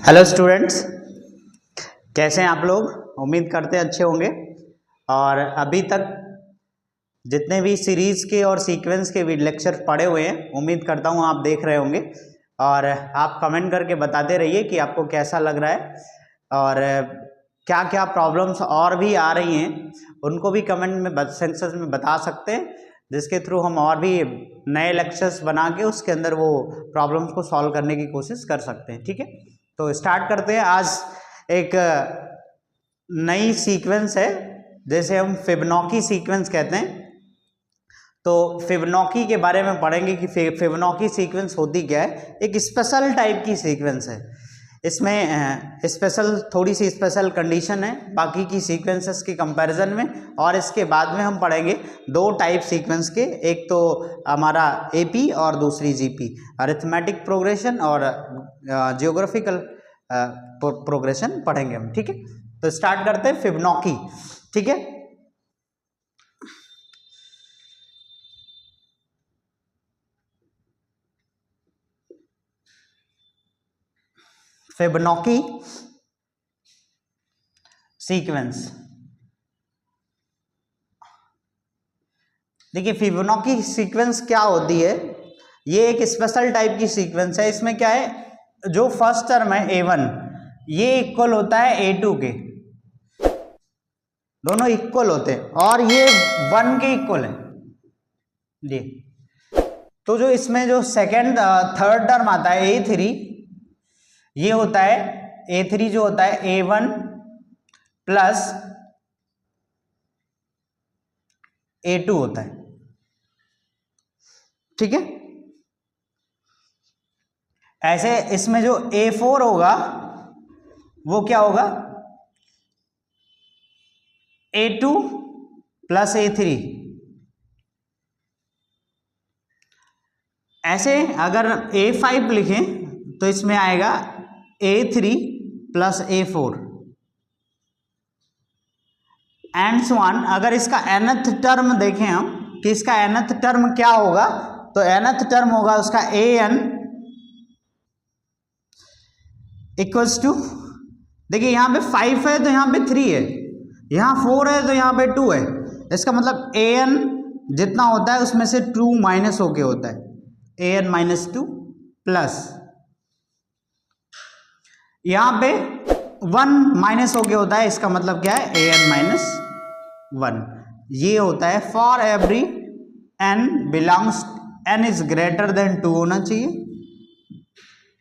Hello students, कैसे हैं आप लोग। उम्मीद करते हैं अच्छे होंगे। और अभी तक जितने भी सीरीज़ के और सीक्वेंस के भी लेक्चर पढ़े हुए हैं, उम्मीद करता हूं आप देख रहे होंगे। और आप कमेंट करके बताते रहिए कि आपको कैसा लग रहा है और क्या क्या प्रॉब्लम्स और भी आ रही हैं, उनको भी कमेंट में सेक्शन में बता सकते हैं, जिसके थ्रू हम और भी नए लेक्चर्स बना के उसके अंदर वो प्रॉब्लम्स को सॉल्व करने की कोशिश कर सकते हैं। ठीक है, तो स्टार्ट करते हैं। आज एक नई सीक्वेंस है, जैसे हम फिबोनाची सीक्वेंस कहते हैं। तो फिबोनाची के बारे में पढ़ेंगे कि फिबोनाची सीक्वेंस होती क्या है। एक स्पेशल टाइप की सीक्वेंस है, इसमें स्पेशल थोड़ी सी स्पेशल कंडीशन है बाकी की सीक्वेंसेस के कंपैरिजन में। और इसके बाद में हम पढ़ेंगे दो टाइप सीक्वेंस के, एक तो हमारा एपी और दूसरी जीपी, अरिथमेटिक प्रोग्रेशन और जियोग्राफिकल प्रोग्रेशन पढ़ेंगे हम। ठीक है, तो स्टार्ट करते हैं फिबोनाची। ठीक है, फिबोनाची सीक्वेंस। देखिए फिबोनाची सीक्वेंस क्या होती है। ये एक स्पेशल टाइप की सीक्वेंस है। इसमें क्या है, जो फर्स्ट टर्म है A1 ये इक्वल होता है A2 के, दोनों इक्वल होते हैं, और ये 1 के इक्वल है जी। तो जो इसमें जो सेकेंड थर्ड टर्म आता है A3, ये होता है A3 जो होता है A1 प्लस A2 होता है। ठीक है, ऐसे इसमें जो A4 होगा वो क्या होगा, A2 प्लस A3। ऐसे अगर A5 लिखें तो इसमें आएगा A3 plus A4 and so on. अगर इसका nth टर्म देखें हम कि इसका nth टर्म क्या होगा, तो nth टर्म होगा उसका an इक्वल्स टू, देखिए यहां पे 5 है तो यहां पे 3 है, यहां 4 है तो यहां पे 2 है। इसका मतलब an जितना होता है उसमें से 2 माइनस होके होता है, an माइनस 2 प्लस यहां पे 1 माइनस होके होता है। इसका मतलब क्या है, an माइनस 1। ये होता है for every n belongs, n is greater then 2 होना चाहिए,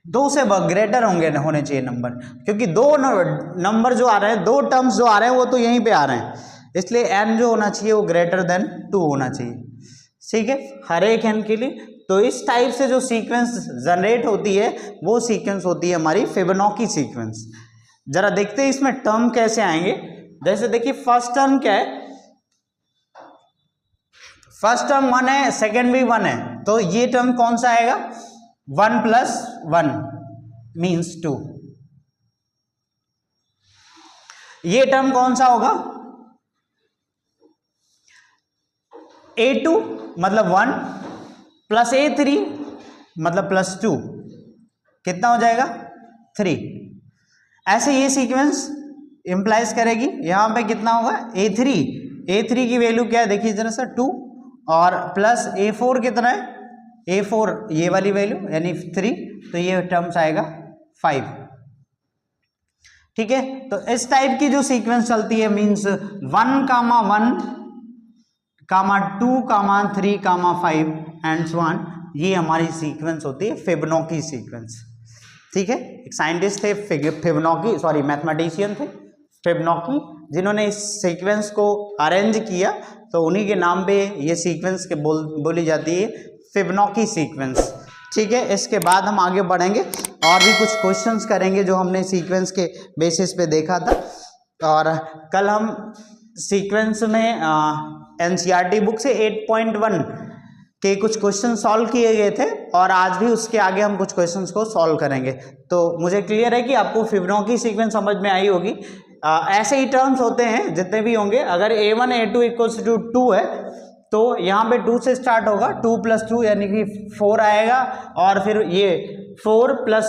2 से ग्रेटर होने चाहिए नंबर, क्योंकि दो नंबर जो आ रहे हैं, दो टर्म्स जो आ रहे हैं वो तो यहीं पे आ रहे हैं, इसलिए n जो होना चाहिए वो ग्रेटर देन 2 होना चाहिए। ठीक है, हर एक n के लिए। तो इस टाइप से जो सीक्वेंस जनरेट होती है वो सीक्वेंस होती है हमारी फिबोनाची सीक्वेंस। जरा देखते हैं इसमें टर्म कैसे आएंगे। जैसे देखिए फर्स्ट टर्म क्या है, फर्स्ट टर्म 1 है, सेकेंड भी 1 है, तो ये टर्म कौन सा आएगा, 1 प्लस 1 मीन्स 2। ये टर्म कौन सा होगा, A2 मतलब 1 प्लस A3 मतलब प्लस 2, कितना हो जाएगा 3। ऐसे ये सीक्वेंस इंप्लाइज करेगी। यहां पे कितना होगा, A3 की वैल्यू क्या है देखिए जरा सा, 2, और प्लस A4 कितना है, A4 ये वाली वैल्यू यानी 3, तो ये टर्म्स आएगा 5। ठीक है, तो इस टाइप की जो सीक्वेंस चलती है means 1 comma 1 comma 2 comma 3 comma 5 and so on, ये हमारी सीक्वेंस होती है फिबोनाची सीक्वेंस। ठीक है, एक साइंटिस्ट थे फिबोनाची, सॉरी मैथमेटिशियन थे फिबोनाची, जिन्होंने इस सीक्वेंस को अरेंज किया, तो उन्हीं के नाम पे ये सीक्वेंस के बोली जाती है फिबोनाची सीक्वेंस। ठीक है, इसके बाद हम आगे बढ़ेंगे और भी कुछ क्वेश्चंस करेंगे जो हमने सीक्वेंस के बेसिस पे देखा था। और कल हम सीक्वेंस में NCERT बुक से 8.1 के कुछ क्वेश्चन सॉल्व किए गए थे, और आज भी उसके आगे हम कुछ क्वेश्चंस को सॉल्व करेंगे। तो मुझे क्लियर है कि आपको फिबोनाची सीक्वेंस समझ में आई होगी। ऐसे ही टर्म्स होते हैं जितने भी होंगे। अगर A1 A2 इक्वल्स टू 2 है तो यहाँ पे 2 से स्टार्ट होगा, 2 प्लस 2 यानी कि 4 आएगा, और फिर ये 4 प्लस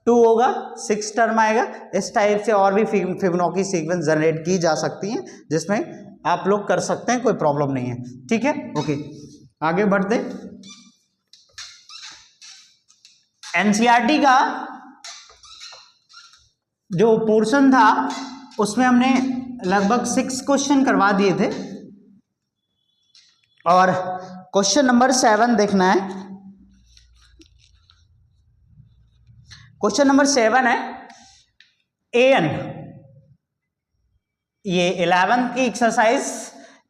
2 होगा, 6 टर्म आएगा। इस टाइप से और भी फिबोनाची सीक्वेंस जनरेट की जा सकती हैं, जिसमें आप लोग कर सकते हैं, कोई प्रॉब्लम नहीं है। ठीक है, ओके, आगे बढ़ते। एनसीईआरटी का जो पोर्शन था उसमें हमने लगभग 6 क्वेश्चन करवा दिए थे, और क्वेश्चन नंबर 7 देखना है। क्वेश्चन नंबर 7 है एन, ये 11th की एक्सरसाइज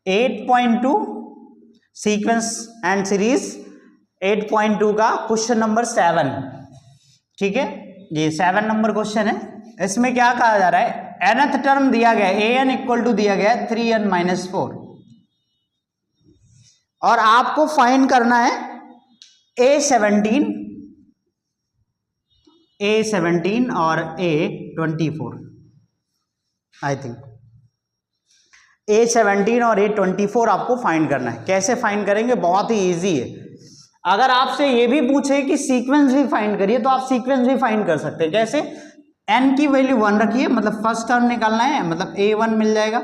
8.2 सीक्वेंस एंड सीरीज 8.2 का क्वेश्चन नंबर 7। ठीक है, ये 7 नंबर क्वेश्चन है। इसमें क्या कहा जा रहा है, nth टर्म दिया गया है, an इक्वल टू दिया गया है 3n-4, और आपको फाइंड करना है A17 और A24। आई थिंक A17 और A24 आपको फाइंड करना है। कैसे फाइंड करेंगे, बहुत ही इजी है। अगर आपसे ये भी पूछे कि सीक्वेंस भी फाइंड करिए, तो आप सीक्वेंस भी फाइंड कर सकते हैं। कैसे, n की वैल्यू 1 रखिए, मतलब फर्स्ट टर्म निकालना है, मतलब A1 मिल जाएगा।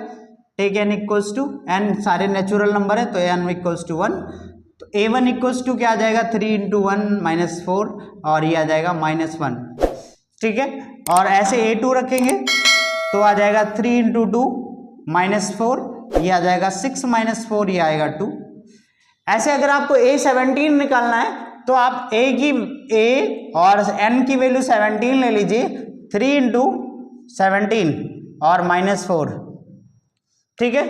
Take n equals to n, सारे नेचुरल नंबर है तो n इक्वल्स टू 1, तो A1 इक्वल्स टू क्या आ जाएगा, 3 × 1 - 4, और ये आ जाएगा -1। ठीक है, और ऐसे A2 रखेंगे तो आ जाएगा 3 × 2 - 4, ये आ जाएगा 6 - 4, ये आएगा 2। ऐसे अगर आपको A17 निकालना है तो आप A और n की वैल्यू 17 ले लीजिए, 3 × 17 और -4। ठीक है,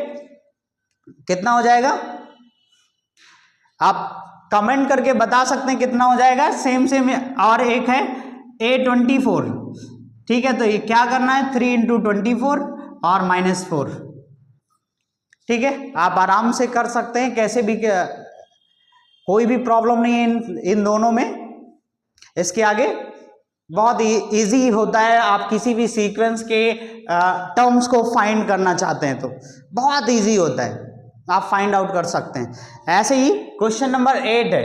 कितना हो जाएगा, आप कमेंट करके बता सकते हैं कितना हो जाएगा। सेम और एक है A24। ठीक है, तो ये क्या करना है, 3 × 24 और -4। ठीक है, आप आराम से कर सकते हैं, कैसे भी, कोई भी प्रॉब्लम नहीं है इन दोनों में। इसके आगे बहुत इजी होता है, आप किसी भी सीक्वेंस के टर्म्स को फाइंड करना चाहते हैं तो बहुत इजी होता है, आप फाइंड आउट कर सकते हैं। ऐसे ही क्वेश्चन नंबर 8 है,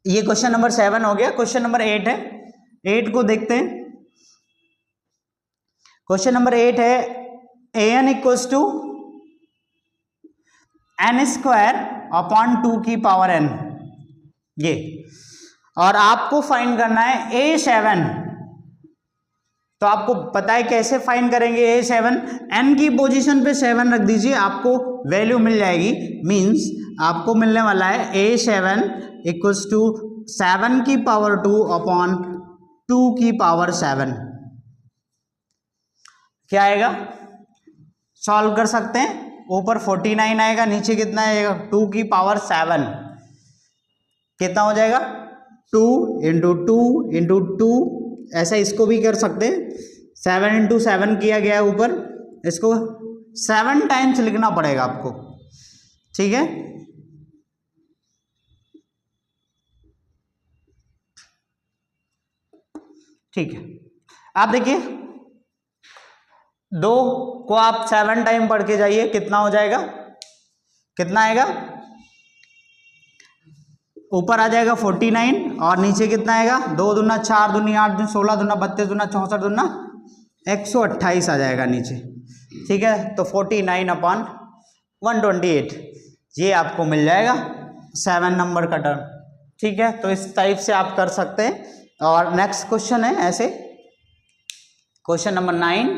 ये क्वेश्चन नंबर 7 हो गया, क्वेश्चन नंबर 8 है। 8 को देखते हैं। क्वेश्चन नंबर 8 है an इक्वल्स टू n²/2n, ये, और आपको फाइंड करना है A7। तो आपको पता है कैसे फाइंड करेंगे A7, n की पोजीशन पे 7 रख दीजिए, आपको वैल्यू मिल जाएगी। मींस आपको मिलने वाला है A7 इक्वल्स टू 7⁻²/2⁻7। क्या आएगा, सॉल्व कर सकते हैं। ऊपर 49 आएगा, नीचे कितना आएगा, 2⁻7। कितना हो जाएगा, 2 × 2 × 2। ऐसा इसको भी कर सकते हैं, 7 × 7 किया गया है ऊपर, इसको 7 टाइम्स लिखना पड़ेगा आपको। ठीक है, ठीक है, आप देखिए 2 को आप 7 टाइम पढ़ के जाइए, कितना हो जाएगा, कितना आएगा, ऊपर आ जाएगा 49 और नीचे कितना आएगा, 2 दूना 4 दूनी 8 दूनी 16 दूना 32 दूना 64 दूना 128 आ जाएगा नीचे। ठीक है, तो 49/128 ये आपको मिल जाएगा 7 नंबर का टर्म। ठीक है, तो इस टाइप से आप कर सकते हैं। और नेक्स्ट क्वेश्चन है ऐसे, क्वेश्चन नंबर 9।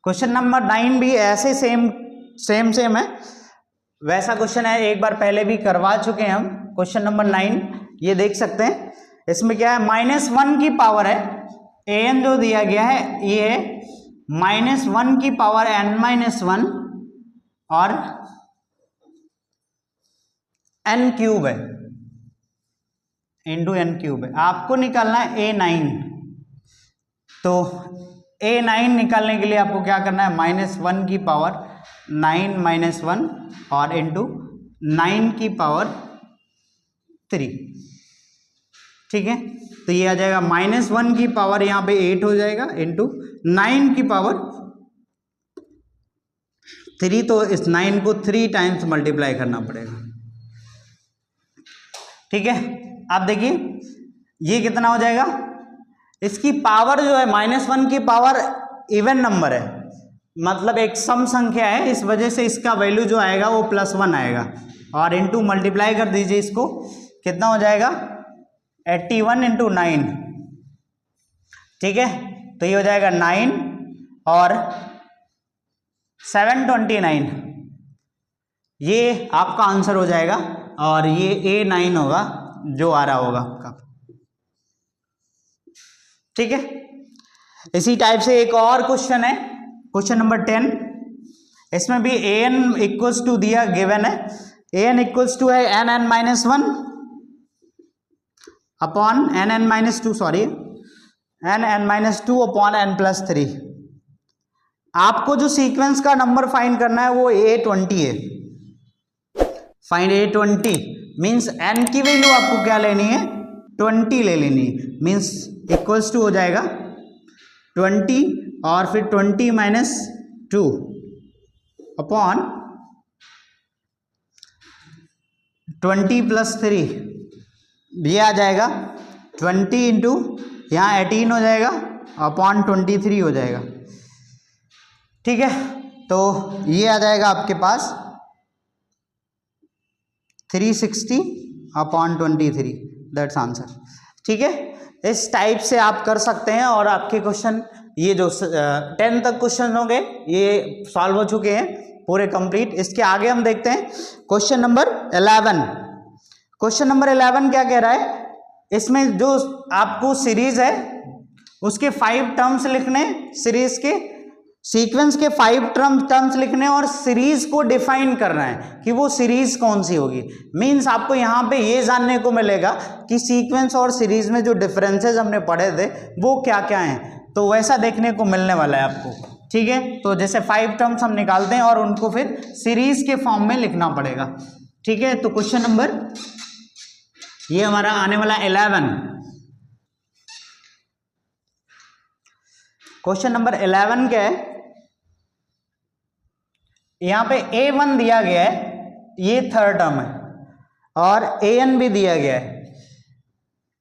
क्वेश्चन नंबर 9 भी ऐसे सेम है, वैसा क्वेश्चन है, एक बार पहले भी करवा चुके हैं हम। क्वेश्चन नंबर 9 ये देख सकते हैं, इसमें क्या है, -1 की पावर है, an जो दिया गया है ये है -1 की पावर n-1 और n³ है, इंटू n³ है। आपको निकालना है A9। तो A9 निकालने के लिए आपको क्या करना है, -1 की पावर 9 - 1 और इंटू 9 की पावर 3। ठीक है, तो ये आ जाएगा -1 की पावर यहाँ पे 8 हो जाएगा इंटू 9 की पावर 3, तो इस 9 को 3 टाइम्स मल्टीप्लाई करना पड़ेगा। ठीक है, आप देखिए ये कितना हो जाएगा, इसकी पावर जो है -1 की पावर इवन नंबर है, मतलब एक सम संख्या है, इस वजह से इसका वैल्यू जो आएगा वो +1 आएगा, और इंटू मल्टीप्लाई कर दीजिए इसको, कितना हो जाएगा 81 इंटू 9। ठीक है, तो ये हो जाएगा 9 और 729, ये आपका आंसर हो जाएगा, और ये A9 होगा जो आ रहा होगा आपका। ठीक है, इसी टाइप से एक और क्वेश्चन है, क्वेश्चन नंबर 10। इसमें भी an इक्वल्स टू दिया गिवन है, an इक्वल्स टू है n(n-1) upon n(n-2), sorry n(n-2) upon n+3। आपको जो सीक्वेंस का नंबर फाइंड करना है वो A20 है। फाइंड A20 मीन्स n की वैल्यू आपको क्या लेनी है, 20 ले लेनी है, मीन्स इक्वल्स टू हो जाएगा 20 और फिर 20 - 2 अपॉन 20 + 3, ये आ जाएगा 20 इंटू यहाँ 18 हो जाएगा अपॉन 23 हो जाएगा। ठीक है, तो ये आ जाएगा आपके पास 360 अपॉन 23, दैट्स आंसर। ठीक है, इस टाइप से आप कर सकते हैं, और आपके क्वेश्चन ये जो 10 तक क्वेश्चन हो गए ये सॉल्व हो चुके हैं पूरे कंप्लीट। इसके आगे हम देखते हैं क्वेश्चन नंबर 11। क्वेश्चन नंबर 11 क्या कह रहा है, इसमें जो आपको सीरीज है उसके 5 टर्म्स लिखने, सीरीज के सीक्वेंस के 5 टर्म्स लिखने, और सीरीज को डिफाइन करना है कि वो सीरीज कौन सी होगी। मींस आपको यहाँ पे ये जानने को मिलेगा कि सीक्वेंस और सीरीज में जो डिफरेंसेस हमने पढ़े थे वो क्या क्या हैं, तो वैसा देखने को मिलने वाला है आपको। ठीक है, तो जैसे 5 टर्म्स हम निकालते हैं और उनको फिर सीरीज के फॉर्म में लिखना पड़ेगा। ठीक है, तो क्वेश्चन नंबर ये हमारा आने वाला 11। क्वेश्चन नंबर 11 क्या है, यहां पे A1 दिया गया है, ये थर्ड टर्म है, और AN भी दिया गया है।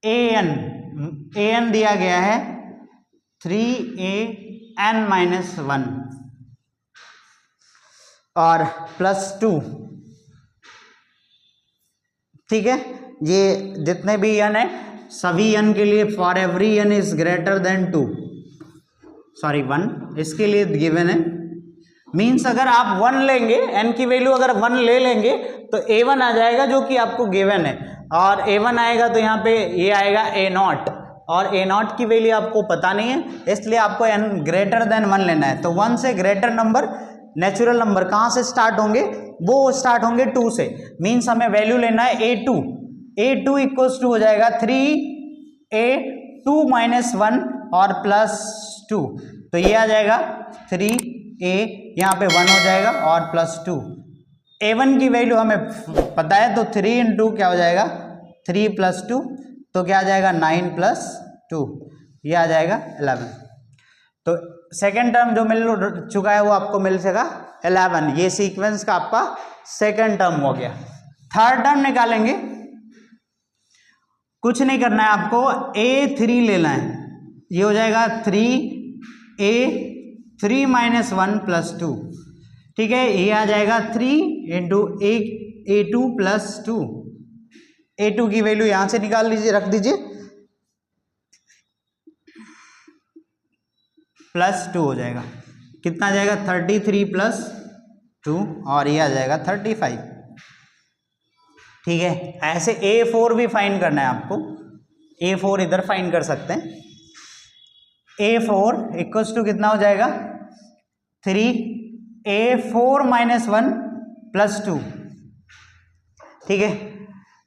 AN दिया गया है 3AN-1 और +2। ठीक है, ये जितने भी n है सभी n के लिए for every n is greater then 2, sorry 1, इसके लिए गिवन है। मीन्स अगर आप 1 लेंगे, n की वैल्यू अगर 1 ले लेंगे तो A1 आ जाएगा जो कि आपको गिवन है, और A1 आएगा तो यहाँ पे ये आएगा A0, और A0 की वैल्यू आपको पता नहीं है, इसलिए आपको n ग्रेटर देन 1 लेना है। तो 1 से ग्रेटर नंबर, नेचुरल नंबर कहाँ से स्टार्ट होंगे, वो स्टार्ट होंगे 2 से। मीन्स हमें वैल्यू लेना है A2 इक्वल्स टू हो जाएगा 3A2 - 1 और +2, तो ये आ जाएगा 3A, यहाँ पे 1 हो जाएगा और +2। A1 की वैल्यू हमें पता है, तो 3 × क्या हो जाएगा 3 + 2, तो क्या आ जाएगा 9 + 2, ये आ जाएगा 11। तो सेकेंड टर्म जो मिल चुका है वो आपको मिल सका 11, ये सीक्वेंस का आपका सेकेंड टर्म हो गया। थर्ड टर्म निकालेंगे, कुछ नहीं करना है आपको, A3 लेना है, ये हो जाएगा 3A3 - 1 + 2। ठीक है, ये आ जाएगा 3 × A2 + 2। A2 की वैल्यू यहां से निकाल लीजिए, रख दीजिए, +2 हो जाएगा, कितना आ जाएगा 33 + 2, और ये आ जाएगा 35। ठीक है, ऐसे A4 भी फाइंड करना है आपको, A4 इधर फाइंड कर सकते हैं। A4 इक्वल्स टू कितना हो जाएगा 3A4 - 1 + 2। ठीक है,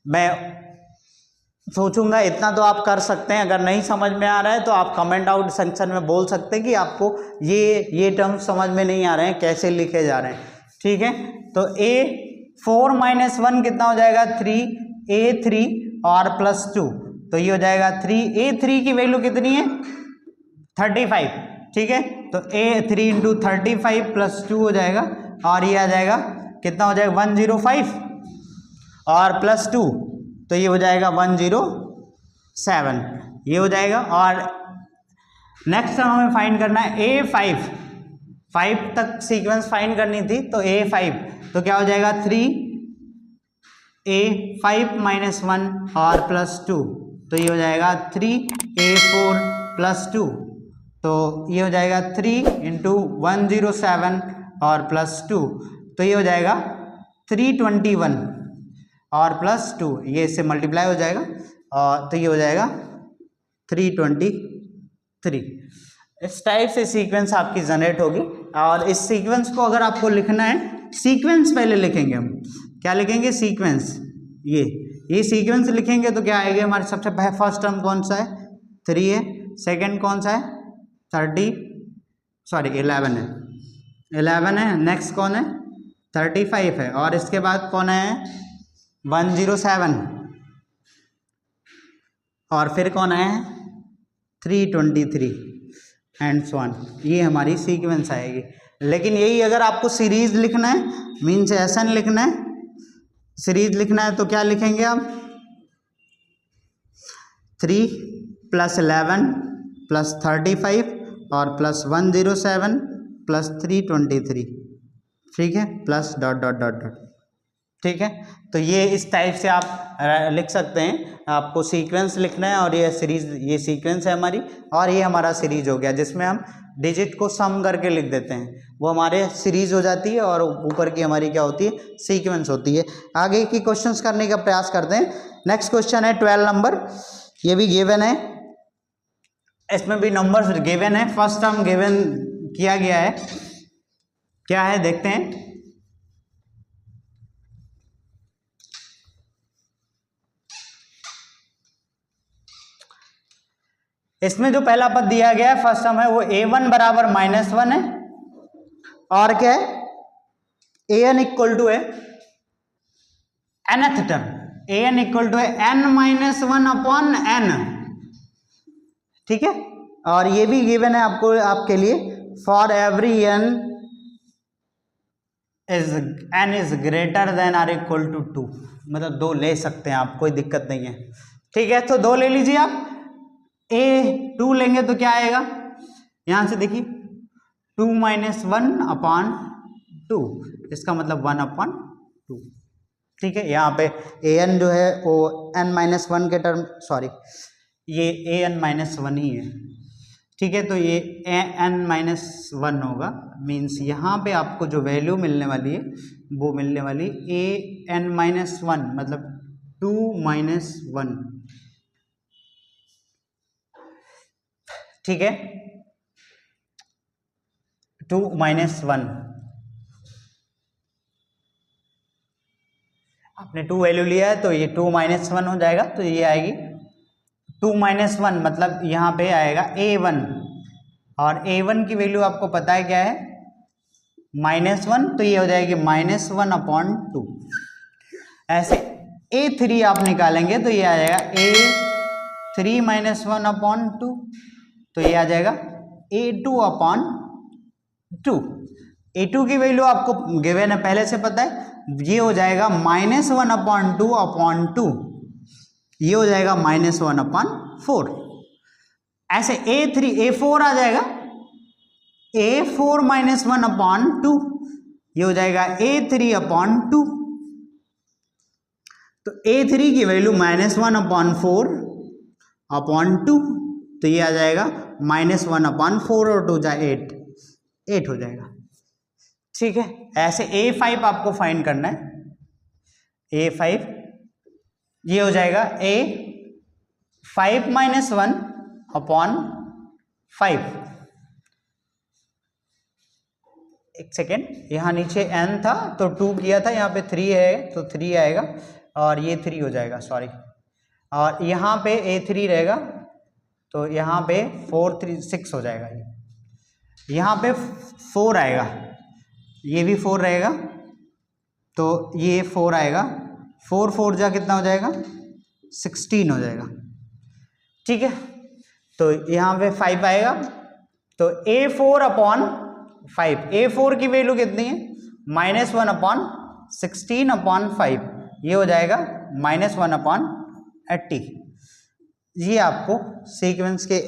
मैं सोचूंगा इतना तो आप कर सकते हैं, अगर नहीं समझ में आ रहा है तो आप कमेंट आउट सेक्शन में बोल सकते हैं कि आपको ये टर्म समझ में नहीं आ रहे हैं, कैसे लिखे जा रहे हैं। ठीक है, तो A4 - 1 कितना हो जाएगा 3A3 और +2, तो ये हो जाएगा 3, A3 की वैल्यू कितनी है 35, ठीक है। तो A3 इंटू 35 प्लस 2 हो जाएगा और ये आ जाएगा कितना हो जाएगा 105 और प्लस 2 तो ये हो जाएगा 107, ये हो जाएगा। और नेक्स्ट हमें फाइंड करना है A5, 5 तक सीक्वेंस फाइंड करनी थी तो A5 तो क्या हो जाएगा 3A5 माइनस 1 और प्लस 2 तो ये हो जाएगा 3A4 प्लस 2 तो ये हो जाएगा 3 इंटू 107 और प्लस 2 तो ये हो जाएगा 321 और प्लस 2 ये इससे मल्टीप्लाई हो जाएगा और तो ये हो जाएगा 323। इस टाइप से सीक्वेंस आपकी जनरेट होगी। और इस सीक्वेंस को अगर आपको लिखना है, सीक्वेंस पहले लिखेंगे हम, क्या लिखेंगे सीक्वेंस, ये सीक्वेंस लिखेंगे तो क्या आएगा हमारे सबसे फर्स्ट टर्म कौन सा है 3 है, सेकंड कौन सा है 11 है, 11 है, नेक्स्ट कौन है 35 है और इसके बाद कौन है 107 और फिर कौन है 323 एंड सो ऑन। ये हमारी सीक्वेंस आएगी। लेकिन यही अगर आपको सीरीज लिखना है मीन्स एसन लिखना है, सीरीज लिखना है तो क्या लिखेंगे आप 3 प्लस 11 प्लस 35 और प्लस 107 प्लस 323, ठीक है, plus dot dot dot dot, ठीक है। तो ये इस टाइप से आप लिख सकते हैं। आपको सीक्वेंस लिखना है और ये सीरीज, ये सीक्वेंस है हमारी और ये हमारा सीरीज हो गया जिसमें हम डिजिट को सम करके लिख देते हैं, वो हमारे सीरीज हो जाती है और ऊपर की हमारी क्या होती है सीक्वेंस होती है। आगे की क्वेश्चंस करने का प्रयास करते हैं। नेक्स्ट क्वेश्चन है 12 नंबर, ये भी गिवन है, इसमें भी नंबर्स गिवन है, फर्स्ट टर्म गिवन किया गया है, क्या है देखते हैं। इसमें जो पहला पद दिया गया है फर्स्ट टर्म है वो a1 बराबर -1 है और क्या है an इक्वल टू है nth term, an equal to है n-1 अपॉन n, ठीक है। और ये भी गिवन है आपको, आपके लिए for every n is greater than or equal to 2, मतलब 2 ले सकते हैं आप, कोई दिक्कत नहीं है, ठीक है। तो 2 ले लीजिए आप, A2 लेंगे तो क्या आएगा यहां से देखिए 2 - 1 अपॉन 2, इसका मतलब 1 अपॉन 2, ठीक है। यहाँ पे an जो है वो n-1 के टर्म, सॉरी ये an-1 ही है, ठीक है। तो ये n-1 होगा, मीन्स यहाँ पे आपको जो वैल्यू मिलने वाली है वो मिलने वाली an-1 मतलब 2 - 1, ठीक है, 2 - 1, आपने 2 वैल्यू लिया है तो ये 2 - 1 हो जाएगा, तो ये आएगी 2 - 1 मतलब यहाँ पे आएगा a1 और a1 की वैल्यू आपको पता है क्या है -1, तो ये हो जाएगी -1 अपॉन 2। ऐसे a3 आप निकालेंगे तो ये आ जाएगा a3 - 1 अपॉन 2, तो ये आ जाएगा a2 अपॉन 2। a2 की वैल्यू आपको गिवन है पहले से पता है, ये हो जाएगा -1 अपॉन 2 अपॉन 2, ये हो जाएगा -1 अपॉन 4। ऐसे a4 आ जाएगा a4 - 1 अपॉन 2, ये हो जाएगा a3 अपॉन 2। तो a3 की वैल्यू -1 अपॉन 4 अपॉन 2, तो ये आ जाएगा -1 अपॉन 4 और 2 जा 8 हो जाएगा, ठीक है। ऐसे a5 आपको फाइंड करना है, a5 ये हो जाएगा a5 - 1 अपॉन 5, एक सेकेंड, यहाँ नीचे n था तो 2 किया था, यहाँ पे 3 है तो 3 आएगा और ये 3 हो जाएगा, सॉरी, और यहाँ पे a3 रहेगा तो यहाँ पे 4 3 6 हो जाएगा, ये यहाँ पे 4 आएगा, ये भी 4 रहेगा तो ये 4 आएगा, 4 4 जा कितना हो जाएगा 16 हो जाएगा, ठीक है, तो यहाँ पे 5 आएगा, तो A4/5, A4 की वैल्यू कितनी है -1/16/5, ये हो जाएगा -1/80। ये आपको सीक्वेंस के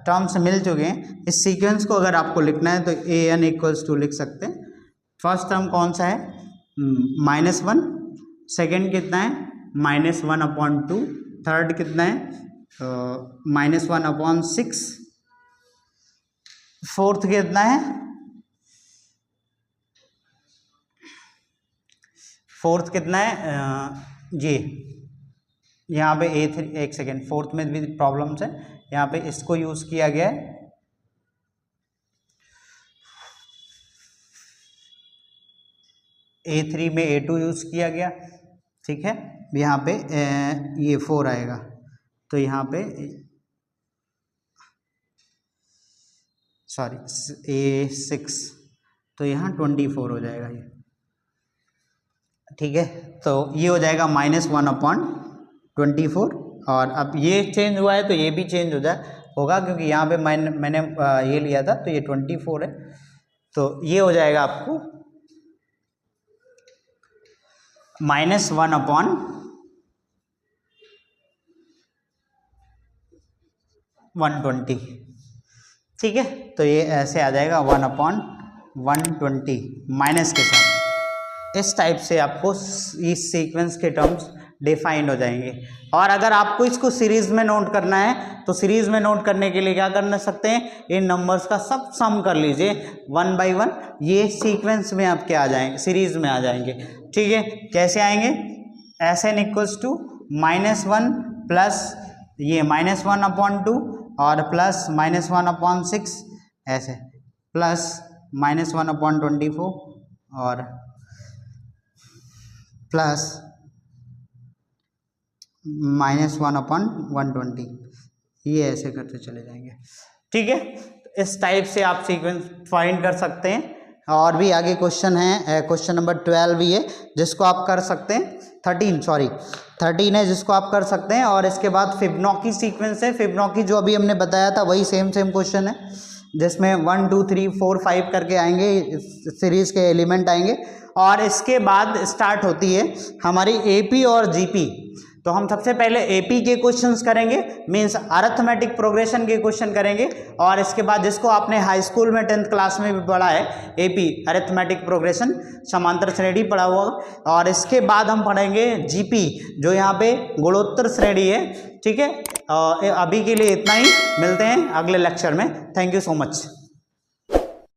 टर्म्स मिल चुके हैं। इस सीक्वेंस को अगर आपको लिखना है तो an = लिख सकते हैं। फर्स्ट टर्म कौन सा है -1, सेकेंड कितना है -1/2, थर्ड कितना है -1/6, फोर्थ कितना है, फोर्थ कितना है ये यहाँ पे A3, एक सेकेंड, फोर्थ में भी प्रॉब्लम्स है, यहाँ पे इसको यूज किया गया है, A3 में A2 यूज किया गया, ठीक है। यहाँ पे ये 4 आएगा, तो यहाँ पे सॉरी A6, तो यहाँ 24 हो जाएगा ये, ठीक है। तो ये हो जाएगा -1/24, और अब ये चेंज हुआ है तो ये भी चेंज होगा, क्योंकि यहाँ पे मैंने ये लिया था तो ये 24 है, तो ये हो जाएगा आपको -1/120, ठीक है। तो ये ऐसे आ जाएगा 1/120 माइनस के साथ। इस टाइप से आपको इस सीक्वेंस के टर्म्स डिफाइंड हो जाएंगे। और अगर आपको इसको सीरीज में नोट करना है तो सीरीज में नोट करने के लिए क्या कर सकते हैं, इन नंबर्स का सब सम कर लीजिए 1 by 1, ये सीक्वेंस में आपके आ जाएंगे, सीरीज में आ जाएंगे, ठीक है। कैसे आएंगे, SN = -1 प्लस ये -1/2 और प्लस -1/6, ऐसे प्लस -1/24 और प्लस -1/120, ये ऐसे करते चले जाएंगे, ठीक है। इस टाइप से आप सीक्वेंस फाइंड कर सकते हैं। और भी आगे क्वेश्चन है, क्वेश्चन नंबर 12 भी है जिसको आप कर सकते हैं, 13 है जिसको आप कर सकते हैं। और इसके बाद फिबोनाची सीक्वेंस है, फिबोनाची जो अभी हमने बताया था वही सेम क्वेश्चन है, जिसमें 1 2 3 4 5 करके आएंगे, सीरीज के एलिमेंट आएंगे। और इसके बाद स्टार्ट होती है हमारी AP और GP। तो हम सबसे पहले AP के क्वेश्चंस करेंगे, मींस अरिथमेटिक प्रोग्रेशन के क्वेश्चन करेंगे। और इसके बाद जिसको आपने हाई स्कूल में 10th क्लास में भी पढ़ा है, AP अरिथमेटिक प्रोग्रेशन, समांतर श्रेणी पढ़ा हुआ। और इसके बाद हम पढ़ेंगे GP, जो यहाँ पे गुणोत्तर श्रेणी है, ठीक है। अभी के लिए इतना ही, मिलते हैं अगले लेक्चर में। Thank you so much.